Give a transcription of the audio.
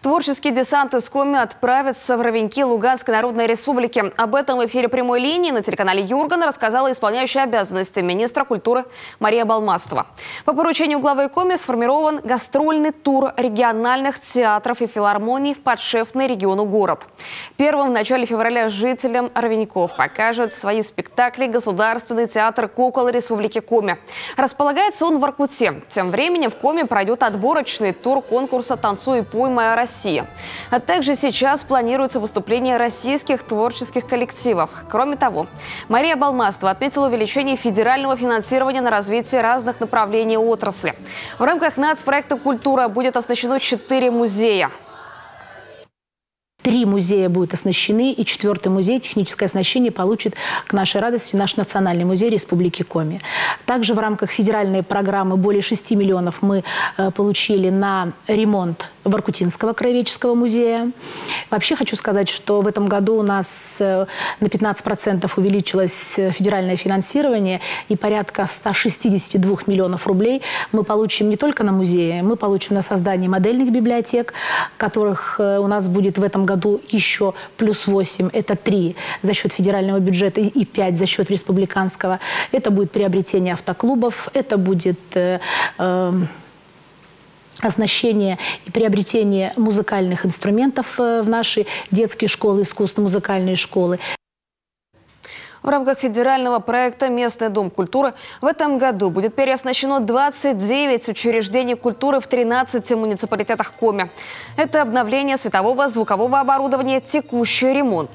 Творческий десант из Коми отправится в Ровеньки Луганской Народной Республики. Об этом в эфире «Прямой линии» на телеканале Юрган рассказала исполняющая обязанности министра культуры Мария Балмастова. По поручению главы Коми сформирован гастрольный тур региональных театров и филармоний в подшефный региону город. Первым в начале февраля жителям Ровеньков покажут свои спектакли Государственный театр кукол Республики Коми. Располагается он в Воркуте. Тем временем в Коми пройдет отборочный тур конкурса «Танцуй и пой, моя Россия». А также сейчас планируется выступление российских творческих коллективов. Кроме того, Мария Балмастова отметила увеличение федерального финансирования на развитие разных направлений отрасли. В рамках нацпроекта «Культура» будет оснащено 4 музея. 3 музея будут оснащены, и 4-й музей техническое оснащение получит, к нашей радости, наш Национальный музей Республики Коми. Также в рамках федеральной программы более 6 миллионов мы получили на ремонт Воркутинского краеведческого музея. Вообще хочу сказать, что в этом году у нас на 15% увеличилось федеральное финансирование, и порядка 162 миллионов рублей мы получим не только на музеи, мы получим на создание модельных библиотек, которых у нас будет в этом году еще плюс 8, это 3 за счет федерального бюджета и 5 за счет республиканского. Это будет приобретение автоклубов, это будет оснащение и приобретение музыкальных инструментов в наши детские школы, искусственно-музыкальные школы. В рамках федерального проекта «Местный дом культуры» в этом году будет переоснащено 29 учреждений культуры в 13 муниципалитетах Коми. Это обновление светового, звукового оборудования, текущий ремонт.